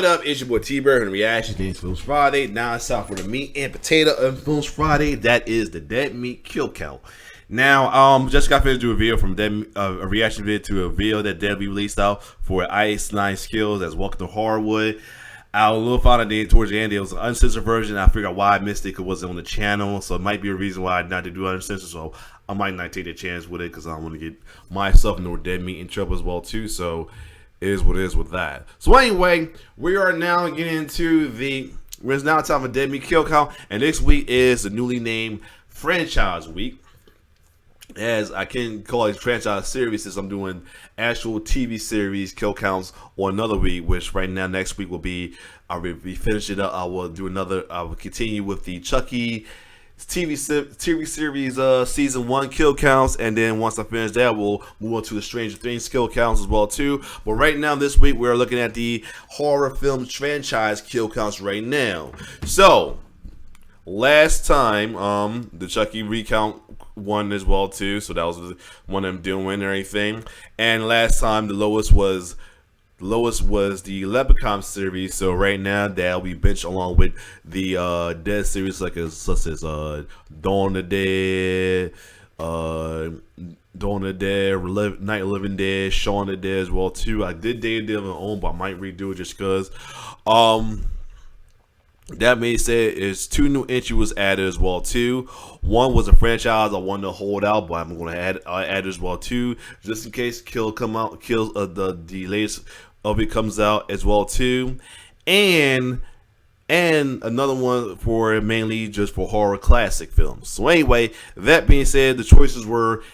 What up? It's your boy T-Bird and Reaction to Films Friday. Now it's time for the meat and potato of Films Friday. That is the Dead Meat Kill Count. Now, just got finished doing a video from a reaction video to a video that Dead Meat released out for Ice Nine Skills as Welcome to Horrorwood. I was a little found out towards the end it was an uncensored version. I figured out why I missed it because it wasn't on the channel, so it might be a reason why I not to do uncensored. So I might not take the chance with it because I don't want to get myself nor Dead Meat in trouble as well too. So it is what it is with that. So anyway, we are now getting into it's now time for Dead Meat Kill Count, and this week is the newly named franchise week. As I can call it franchise series since I'm doing actual TV series kill counts on another week, which right now next week will be I'll be finishing up. I will do another. I will continue with the Chucky TV series season 1 kill counts, and then once I finish that, we'll move on to the Stranger Things kill counts as well too. But right now, this week we're looking at the horror film franchise kill counts right now. So last time, the Chucky recount won as well too, so that was one of them doing and everything. And last time the lowest was the Leprechaun series. So right now that'll be benched along with the Dead series such as Dawn of the Dead, Night of the Living Dead, Shaun of the Dead as well too. I did Day of the Dead on my own, but I might redo it just because. That being said, is 2 new entries was added as well too. One was a franchise I wanted to hold out, but I'm going to add as well too, just in case the latest of it comes out as well too, and another one for mainly just for horror classic films. So anyway, that being said, the choices were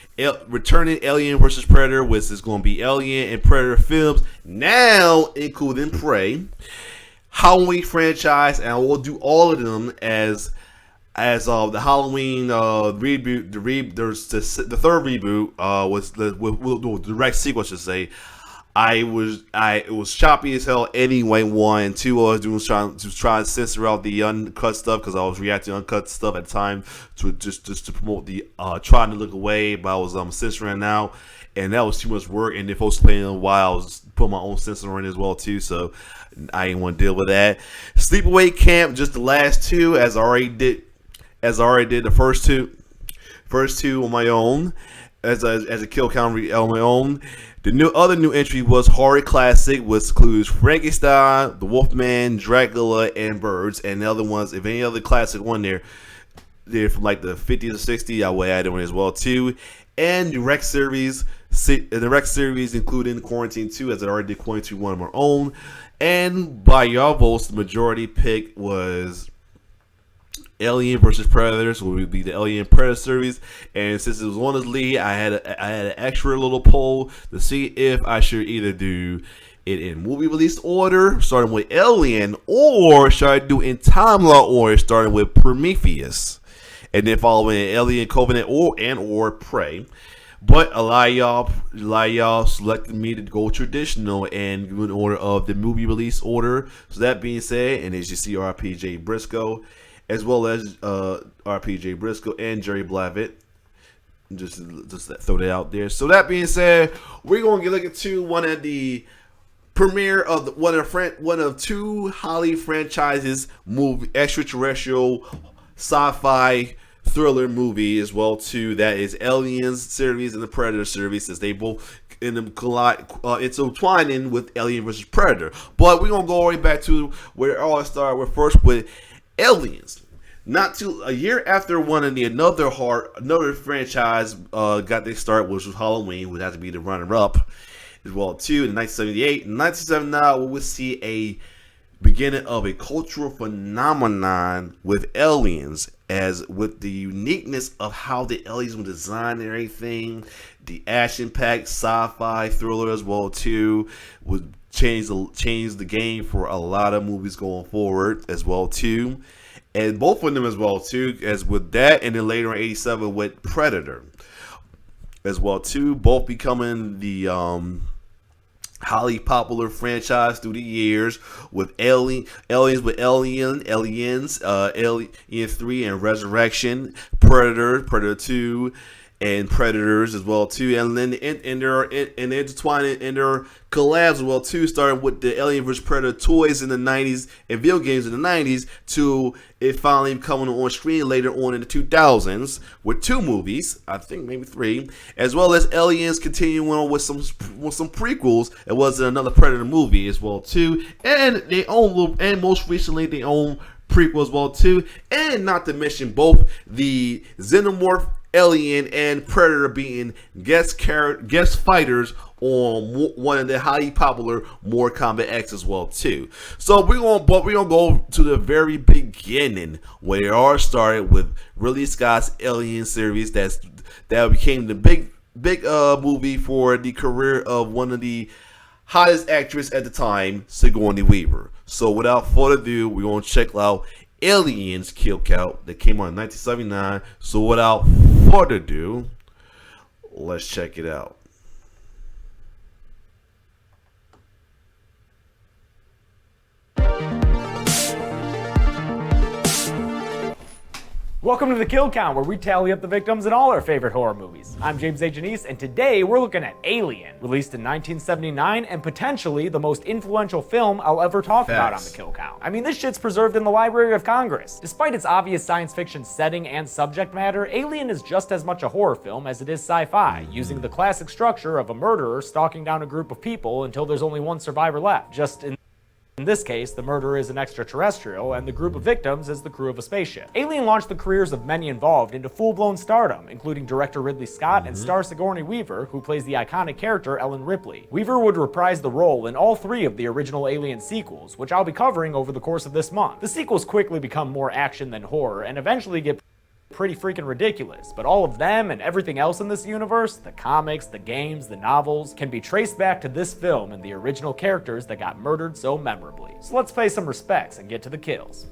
returning Alien vs Predator, which is going to be Alien and Predator films, now including Prey, Halloween franchise, and I will do all of them as the Halloween reboot. The third reboot was the direct sequel, I should say. It was choppy as hell anyway. 1 and 2 I was trying to censor out the uncut stuff because I was reacting to uncut stuff at the time to just to promote the trying to look away, but I was censoring out, and that was too much work. And if I was playing a while, I was putting my own censor in as well too, so I didn't want to deal with that. Sleepaway Camp, just the last 2, as I already did the first two on my own as a kill count on my own. The other new entry was horror classic, which includes Frankenstein, the Wolfman, Dracula, and Birds. And the other ones, if any other classic one they're from like the 50s or 60s, I will add one as well too. And the Rec series, including Quarantine 2, as I already did Quarantine 1 on my own. And by y'all votes, the majority pick was Alien vs Predator, so it would be the Alien Predator series. And since it was on this lead, I had an extra little poll to see if I should either do it in movie release order, starting with Alien, or should I do in timeline order, starting with Prometheus, and then following Alien Covenant or Prey. But a lot of y'all selected me to go traditional and in order of the movie release order. So that being said, and as you see, RPJ Briscoe, as well as RPJ Briscoe and Jerry Blavitt, just throw that out there. So that being said, we're going to look into one of the premiere of one of 2 Hollywood franchises movie, extraterrestrial sci-fi thriller movie as well too. That is Aliens series and the Predator series, as they both intertwining with Alien vs Predator. But we're gonna go all the way back to where it all started. We're first with Aliens. Not too a year after another franchise got their start, which was Halloween, would have to be the runner-up as well too. In 1978, in 1979, we would see a beginning of a cultural phenomenon with Aliens, as with the uniqueness of how the aliens were designed and everything, the action-packed sci-fi thriller as well too would change the game for a lot of movies going forward as well too, and both of them as well too, as with that, and then later in '87 with Predator as well too, both becoming the highly popular franchise through the years, with Aliens, Alien 3 and Resurrection, Predator 2, and Predators as well too, and then and they're intertwined and they're collabs as well too, starting with the Alien vs Predator toys in the 90s and video games in the 90s to it finally coming on screen later on in the 2000s with 2 movies, I think maybe 3, as well as Aliens continuing on with some prequels. It was another Predator movie as well too, and they own, and most recently they own prequel as well too, and not to mention both the Xenomorph, Alien, and Predator being guest fighters on one of the highly popular Mortal Kombat X as well too. So we're gonna go to the very beginning, where it all started with Ridley Scott's Alien series that became the big movie for the career of one of the hottest actress at the time, Sigourney Weaver. So without further ado, we're going to check out Aliens Kill Count that came out in 1979. So without further ado, let's check it out. Welcome to the Kill Count, where we tally up the victims in all our favorite horror movies. I'm James A. Janice, and today we're looking at Alien, released in 1979 and potentially the most influential film I'll ever talk about on the Kill Count. I mean, this shit's preserved in the Library of Congress. Despite its obvious science fiction setting and subject matter, Alien is just as much a horror film as it is sci-fi, using the classic structure of a murderer stalking down a group of people until there's only one survivor left. In this case, the murderer is an extraterrestrial, and the group of victims is the crew of a spaceship. Alien launched the careers of many involved into full-blown stardom, including director Ridley Scott and star Sigourney Weaver, who plays the iconic character Ellen Ripley. Weaver would reprise the role in all 3 of the original Alien sequels, which I'll be covering over the course of this month. The sequels quickly become more action than horror, and eventually get pretty freaking ridiculous, but all of them and everything else in this universe, the comics, the games, the novels, can be traced back to this film and the original characters that got murdered so memorably. So let's pay some respects and get to the kills.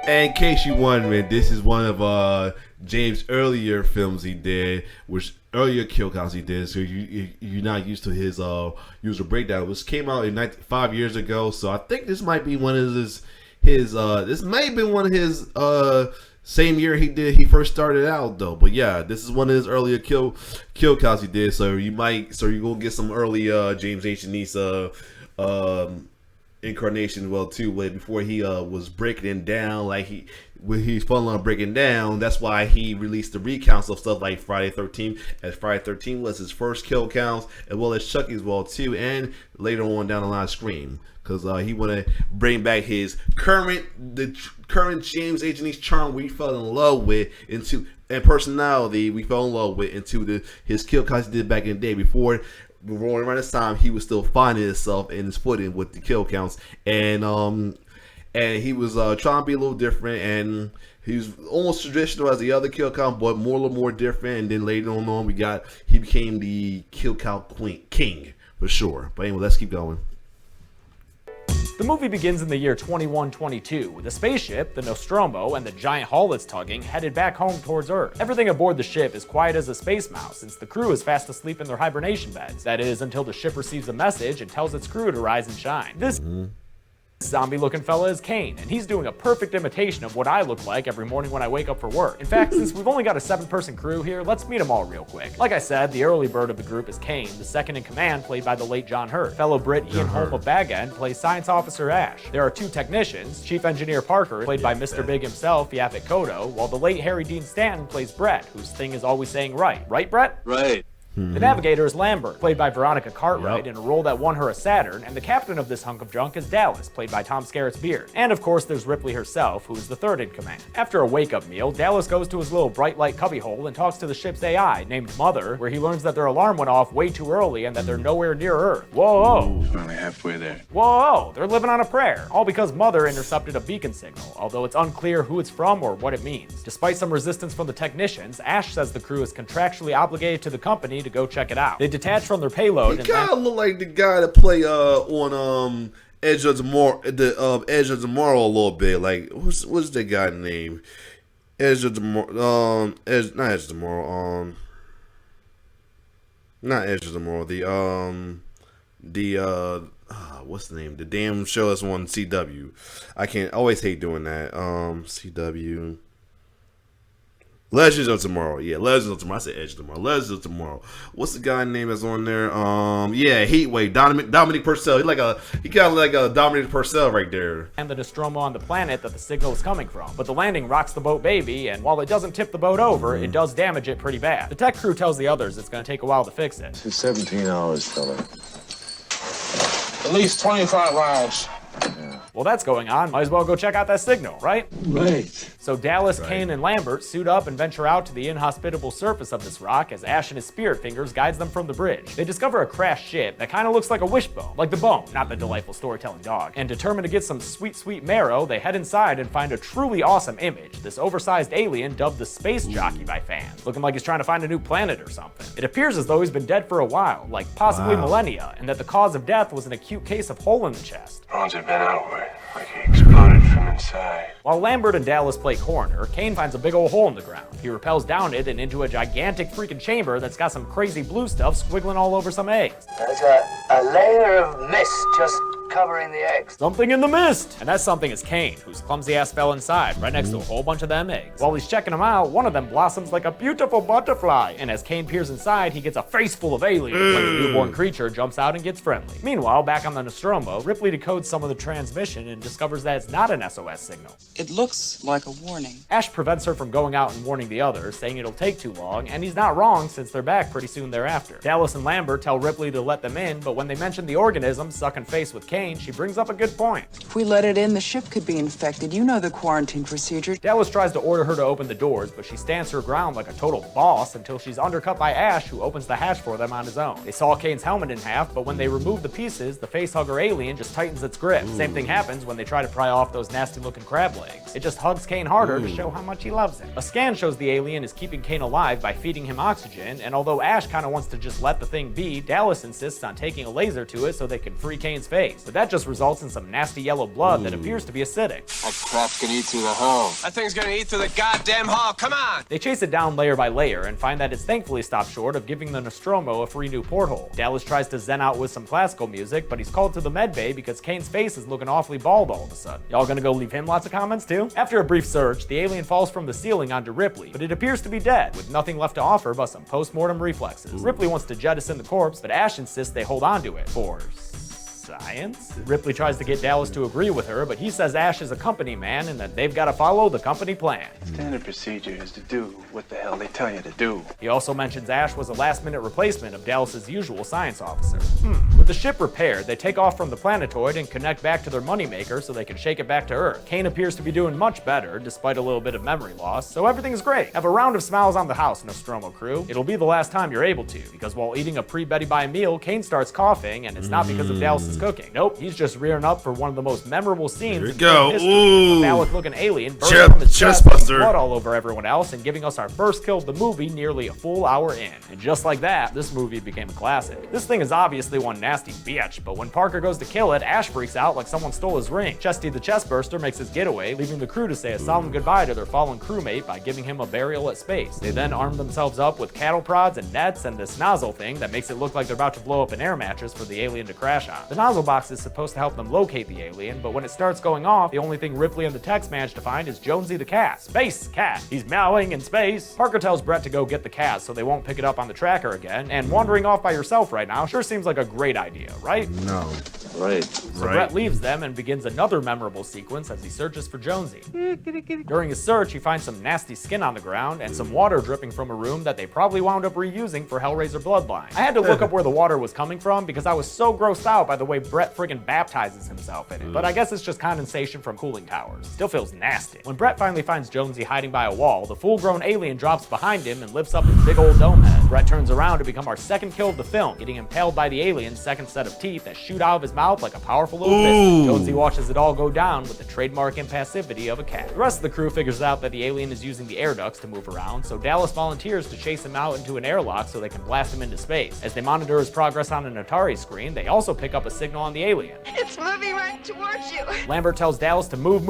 And in case you wondering, this is one of James' earlier films he did, which earlier kill counts he did, so you're not used to his user breakdown, which came out 5 years ago. So I think this might be one of his this may have been one of his same year he first started out though. But yeah, this is one of his earlier kill counts he did. So you're gonna get some early James H. Nice incarnation well too, way before he was breaking it down, like when he's fun on breaking down. That's why he released the recounts of stuff like Friday 13th, as Friday 13th was his first kill counts, as well as Chucky as well too, and later on down the line Scream, because he want to bring back his current James H. Nice charm we fell in love with into, and personality we fell in love with into his kill counts he did back in the day before around this time he was still finding himself in his footing with the kill counts, and he was trying to be a little different, and he was almost traditional as the other kill count, but a little more different. And then later on he became the kill count king for sure. But anyway, let's keep going. The movie begins in the year 2122, with a spaceship, the Nostromo, and the giant hull it's tugging headed back home towards Earth. Everything aboard the ship is quiet as a space mouse, since the crew is fast asleep in their hibernation beds. That is, until the ship receives a message and tells its crew to rise and shine. This zombie-looking fella is Kane, and he's doing a perfect imitation of what I look like every morning when I wake up for work. In fact, since we've only got a 7-person crew here, let's meet them all real quick. Like I said, the early bird of the group is Kane, the second in command, played by the late John Hurt. Fellow Brit Ian Holm of Bag End plays Science Officer Ash. There are 2 technicians, Chief Engineer Parker, played by Mr. Big himself, Yaphet Kotto, while the late Harry Dean Stanton plays Brett, whose thing is always saying right. Right, Brett? Right. The navigator is Lambert, played by Veronica Cartwright, in a role that won her a Saturn, and the captain of this hunk of junk is Dallas, played by Tom Skerritt's Beard. And of course, there's Ripley herself, who is the third in command. After a wake-up meal, Dallas goes to his little bright light cubbyhole and talks to the ship's AI, named Mother, where he learns that their alarm went off way too early and that they're nowhere near Earth. Whoa! We're only halfway there. Whoa! They're living on a prayer. All because Mother intercepted a beacon signal, although it's unclear who it's from or what it means. Despite some resistance from the technicians, Ash says the crew is contractually obligated to the company to go check it out. They detach from their payload. He kind of look like the guy that play on Edge of Tomorrow, Edge of Tomorrow a little bit. Like what's the guy name? Edge of Tomorrow. Not Edge of Tomorrow. Not Edge of Tomorrow. What's the name? The damn show that's on CW. I always hate doing that. CW. Legends of Tomorrow. Yeah, Legends of Tomorrow. I said Edge of Tomorrow. Legends of Tomorrow. What's the guy name that's on there? Yeah, Heatwave. Dominic Purcell. He kind of like a Dominic Purcell right there. And the Nostromo on the planet that the signal is coming from. But the landing rocks the boat baby, and while it doesn't tip the boat over, it does damage it pretty bad. The tech crew tells the others it's going to take a while to fix it. It's 17 hours, fella. At least 25 hours. Well, that's going on. Might as well go check out that signal, right? Right. So Dallas, Kane, and Lambert suit up and venture out to the inhospitable surface of this rock as Ash and his spirit fingers guides them from the bridge. They discover a crashed ship that kind of looks like a wishbone, like the bone, not the delightful storytelling dog. And determined to get some sweet, sweet marrow, they head inside and find a truly awesome image, this oversized alien dubbed the Space Jockey by fans, looking like he's trying to find a new planet or something. It appears as though he's been dead for a while, like possibly millennia, and that the cause of death was an acute case of hole in the chest. Bones have been outward, like he exploded from inside. While Lambert and Dallas play coroner, Kane finds a big old hole in the ground. He rappels down it and into a gigantic freaking chamber that's got some crazy blue stuff squiggling all over some eggs. There's a layer of mist just covering the eggs. Something in the mist! And that something is Kane, whose clumsy ass fell inside, right next to a whole bunch of them eggs. While he's checking them out, one of them blossoms like a beautiful butterfly, and as Kane peers inside, he gets a face full of aliens, when the newborn creature jumps out and gets friendly. Meanwhile, back on the Nostromo, Ripley decodes some of the transmission and discovers that it's not an SOS signal. It looks like a warning. Ash prevents her from going out and warning the others, saying it'll take too long, and he's not wrong since they're back pretty soon thereafter. Dallas and Lambert tell Ripley to let them in, but when they mention the organism sucking face with Kane, she brings up a good point. If we let it in, the ship could be infected. You know the quarantine procedure. Dallas tries to order her to open the doors, but she stands her ground like a total boss until she's undercut by Ash, who opens the hatch for them on his own. They saw Kane's helmet in half, but when they remove the pieces, the facehugger alien just tightens its grip. Same thing happens when they try to pry off those nasty-looking crab legs. It just hugs Kane harder to show how much he loves him. A scan shows the alien is keeping Kane alive by feeding him oxygen, and although Ash kind of wants to just let the thing be, Dallas insists on taking a laser to it so they can free Kane's face. But that just results in some nasty yellow blood that appears to be acidic. That crap's gonna eat through the hull. That thing's gonna eat through the goddamn hull, come on! They chase it down layer by layer and find that it's thankfully stopped short of giving the Nostromo a free new porthole. Dallas tries to zen out with some classical music, but he's called to the med bay because Kane's face is looking awfully bald all of a sudden. Y'all gonna go leave him lots of comments too? After a brief search, the alien falls from the ceiling onto Ripley, but it appears to be dead, with nothing left to offer but some post-mortem reflexes. Ripley wants to jettison the corpse, but Ash insists they hold on to it for science? Ripley tries to get Dallas to agree with her, but he says Ash is a company man and that they've got to follow the company plan. Standard procedure is to do what the hell they tell you to do. He also mentions Ash was a last-minute replacement of Dallas's usual science officer. With the ship repaired, they take off from the planetoid and connect back to their moneymaker so they can shake it back to Earth. Kane appears to be doing much better, despite a little bit of memory loss, so everything's great. Have a round of smiles on the house, Nostromo crew. It'll be the last time you're able to, because while eating a pre-Betty Bye meal, Kane starts coughing, and it's not because of Dallas's cooking. Nope, he's just rearing up for one of the most memorable scenes in film history. A phallic-looking alien bursting from his chest with blood all over everyone else and giving us our first kill of the movie nearly a full hour in. And just like that, this movie became a classic. This thing is obviously one nasty bitch, but when Parker goes to kill it, Ash freaks out like someone stole his ring. Chesty the Chestburster makes his getaway, leaving the crew to say a solemn goodbye to their fallen crewmate by giving him a burial at space. They then arm themselves up with cattle prods and nets and this nozzle thing that makes it look like they're about to blow up an air mattress for the alien to crash on. The nozzle box is supposed to help them locate the alien, but when it starts going off, the only thing Ripley and the techs manage to find is Jonesy the cat. Space cat. He's meowing in space. Parker tells Brett to go get the cat so they won't pick it up on the tracker again, and wandering off by yourself right now sure seems like a great idea, right? No. Right. So Brett leaves them and begins another memorable sequence as he searches for Jonesy. During his search, he finds some nasty skin on the ground and some water dripping from a room that they probably wound up reusing for Hellraiser Bloodline. I had to look up where the water was coming from because I was so grossed out by the way Brett friggin' baptizes himself in it, but I guess it's just condensation from cooling towers. Still feels nasty. When Brett finally finds Jonesy hiding by a wall, the full-grown alien drops behind him and lifts up his big old dome head. Brett turns around to become our second kill of the film, getting impaled by the alien's second set of teeth that shoot out of his mouth like a powerful little fist. Jonesy watches it all go down with the trademark impassivity of a cat. The rest of the crew figures out that the alien is using the air ducts to move around, so Dallas volunteers to chase him out into an airlock so they can blast him into space. As they monitor his progress on an Atari screen, they also pick up a signal on the alien. It's moving right towards you. Lambert tells Dallas to move,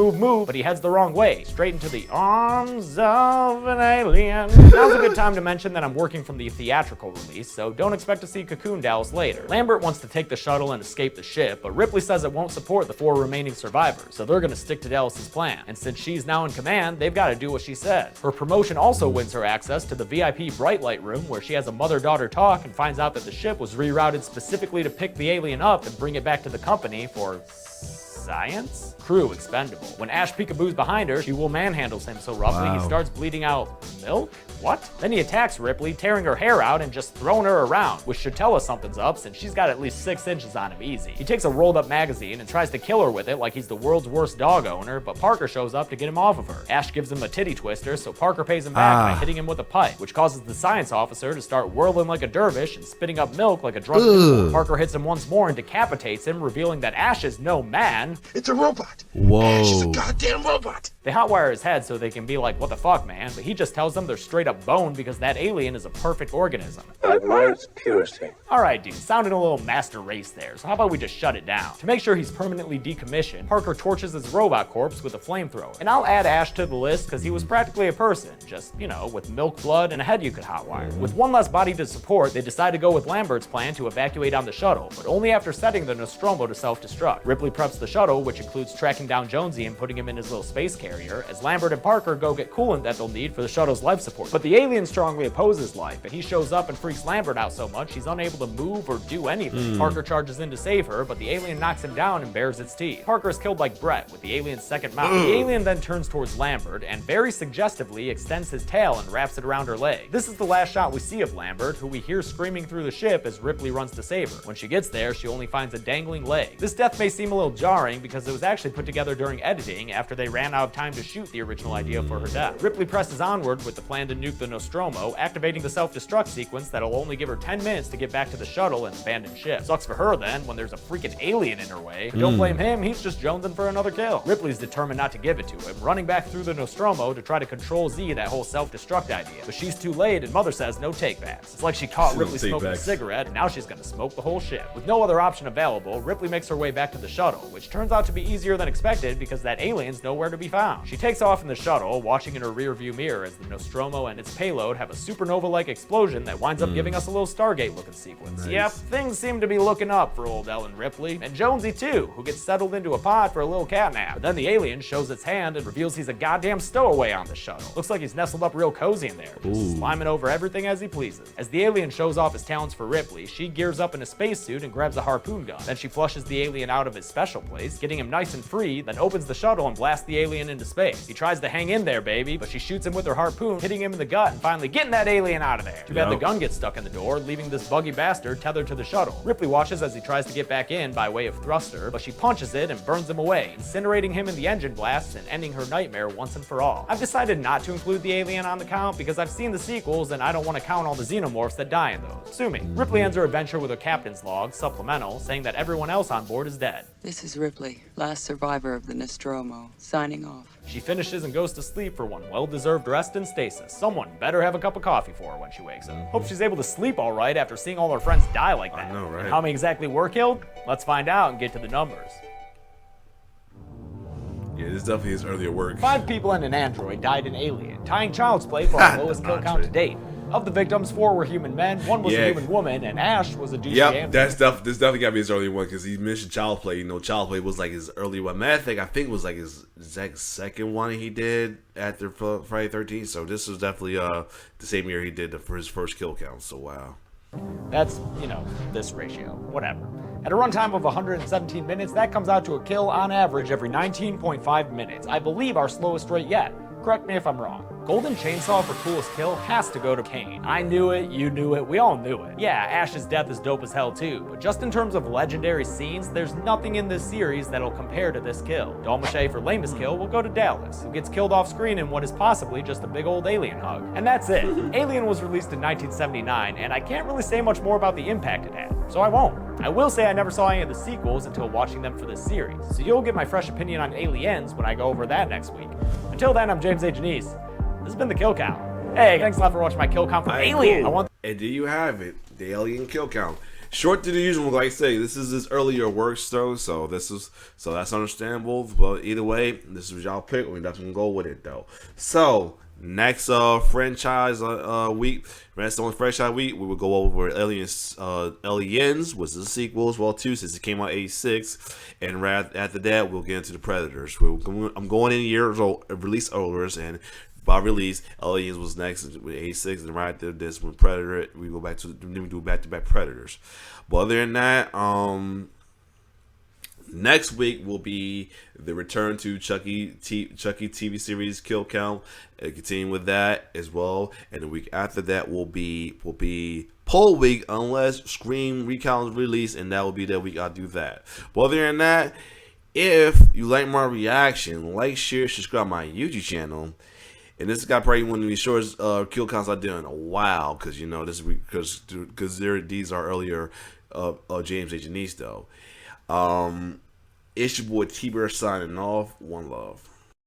but he heads the wrong way, straight into the arms of an alien. Now's a good time to mention that I'm working from the theatrical release, so don't expect to see Cocoon Dallas later. Lambert wants to take the shuttle and escape the ship, but Ripley says it won't support the 4 remaining survivors, so they're gonna stick to Dallas's plan. And since she's now in command, they've gotta do what she said. Her promotion also wins her access to the VIP Bright Light room, where she has a mother-daughter talk and finds out that the ship was rerouted specifically to pick the alien up and bring it back to the company for science? Crew expendable. When Ash Peekaboo's behind her, she will manhandles him so roughly he starts bleeding out milk? What? Then he attacks Ripley, tearing her hair out and just throwing her around, which should tell us something's up since she's got at least 6 inches on him easy. He takes a rolled up magazine and tries to kill her with it like he's the world's worst dog owner, but Parker shows up to get him off of her. Ash gives him a titty twister, so Parker pays him back by hitting him with a pipe, which causes the science officer to start whirling like a dervish and spitting up milk like a drunk animal. Parker hits him once more and decapitates him, revealing that Ash is no man. It's a robot. Whoa. She's a goddamn robot. They hotwire his head so they can be like, what the fuck, man? But he just tells them they're straight up boned because that alien is a perfect organism. I admire its purity. Alright, dude, sounded a little master race there, so how about we just shut it down? To make sure he's permanently decommissioned, Parker torches his robot corpse with a flamethrower. And I'll add Ash to the list because he was practically a person, just, you know, with milk, blood, and a head you could hotwire. With one less body to support, they decide to go with Lambert's plan to evacuate on the shuttle, but only after setting the Nostromo to self-destruct. Ripley preps the shuttle, which includes tracking down Jonesy and putting him in his little space carrier, as Lambert and Parker go get coolant that they'll need for the shuttle's life support. But the alien strongly opposes life, and he shows up and freaks Lambert out so much he's unable to move or do anything. Parker charges in to save her, but the alien knocks him down and bares its teeth. Parker is killed like Brett, with the alien's second mouth. The alien then turns towards Lambert and very suggestively extends his tail and wraps it around her leg. This is the last shot we see of Lambert, who we hear screaming through the ship as Ripley runs to save her. When she gets there, she only finds a dangling leg. This death may seem a little jarring because it was actually put together during editing after they ran out of time to shoot the original idea for her death. Ripley presses onward with the plan to nuke the Nostromo, activating the self-destruct sequence that'll only give her 10 minutes to get back to the shuttle and abandon ship. Sucks for her then, when there's a freaking alien in her way. Don't blame him, he's just jonesing for another kill. Ripley's determined not to give it to him, running back through the Nostromo to try to control Z that whole self-destruct idea. But she's too late and Mother says no takebacks. It's like she caught Ripley smoking a cigarette and now she's gonna smoke the whole ship. With no other option available, Ripley makes her way back to the shuttle, which turns out to be easier than expected because that alien's nowhere to be found. She takes off in the shuttle, watching in her rearview mirror as the Nostromo and its payload have a supernova-like explosion that winds up giving us a little Stargate-looking sequence. Yep, things seem to be looking up for old Ellen Ripley. And Jonesy too, who gets settled into a pod for a little catnap. But then the alien shows its hand and reveals he's a goddamn stowaway on the shuttle. Looks like he's nestled up real cozy in there, just sliming over everything as he pleases. As the alien shows off his talents for Ripley, she gears up in a spacesuit and grabs a harpoon gun. Then she flushes the alien out of his special place, getting him nice and free, then opens the shuttle and blasts the alien into space. He tries to hang in there, baby, but she shoots him with her harpoon, hitting him in the gut and finally getting that alien out of there. Too bad the gun gets stuck in the door, leaving this buggy bastard tethered to the shuttle. Ripley watches as he tries to get back in by way of thruster, but she punches it and burns him away, incinerating him in the engine blasts and ending her nightmare once and for all. I've decided not to include the alien on the count because I've seen the sequels and I don't want to count all the xenomorphs that die in those. Sue me. Ripley ends her adventure with a captain's log, supplemental, saying that everyone else on board is dead. This is Ripley, last survivor of the Nostromo, signing off. She finishes and goes to sleep for one well-deserved rest in stasis. Someone better have a cup of coffee for her when she wakes up. Hope she's able to sleep all right after seeing all her friends die like that. I know, right? And how many exactly were killed? Let's find out and get to the numbers. Yeah, this definitely is earlier work. 5 people and an android died in Alien, tying Child's Play for our lowest kill count to date. Of the victims, 4 were human men, 1 was a human woman, and Ash was a douchey android. This definitely got to be his early one because he mentioned Child Play. You know, Child Play was like his early one. I think it was like his second one he did after Friday 13th. So this was definitely the same year he did for his first kill count. So wow. That's, you know, this ratio. Whatever. At a runtime of 117 minutes, that comes out to a kill on average every 19.5 minutes. I believe our slowest rate yet. Correct me if I'm wrong. Golden Chainsaw for coolest kill has to go to Kane. I knew it, you knew it, we all knew it. Yeah, Ash's death is dope as hell too, but just in terms of legendary scenes, there's nothing in this series that'll compare to this kill. Dalmache for lamest kill will go to Dallas, who gets killed off screen in what is possibly just a big old alien hug. And that's it. Alien was released in 1979, and I can't really say much more about the impact it had, so I won't. I will say I never saw any of the sequels until watching them for this series, so you'll get my fresh opinion on Aliens when I go over that next week. Until then, I'm James A. Janice. This has been the Kill Count. Hey, thanks a lot for watching my kill count for Alien. And there you have it, the Alien kill count. Short to the usual, like I say, this is his earlier works though, so that's understandable. But either way, this is y'all pick. We're not gonna go with it though. So next franchise week, rest on franchise week, we will go over Aliens, which is a sequel as well too, since it came out '86, and right after that we'll get into the Predators. I'm going in years old release orders, and by release, Aliens was next with '86, and right after this with Predator, we go back to we do back-to-back Predators. But other than that, next week will be the return to Chucky TV series Kill Count, and continuing with that as well. And the week after that will be poll week, unless Scream Recount is released, and that will be the week I'll do that. But other than that, if you like my reaction, like, share, subscribe to my YouTube channel. And this guy probably one of the shortest kill counts I did in a while, because you know this because these are earlier James A. Janice though. It's your boy T-Bear signing off. One love.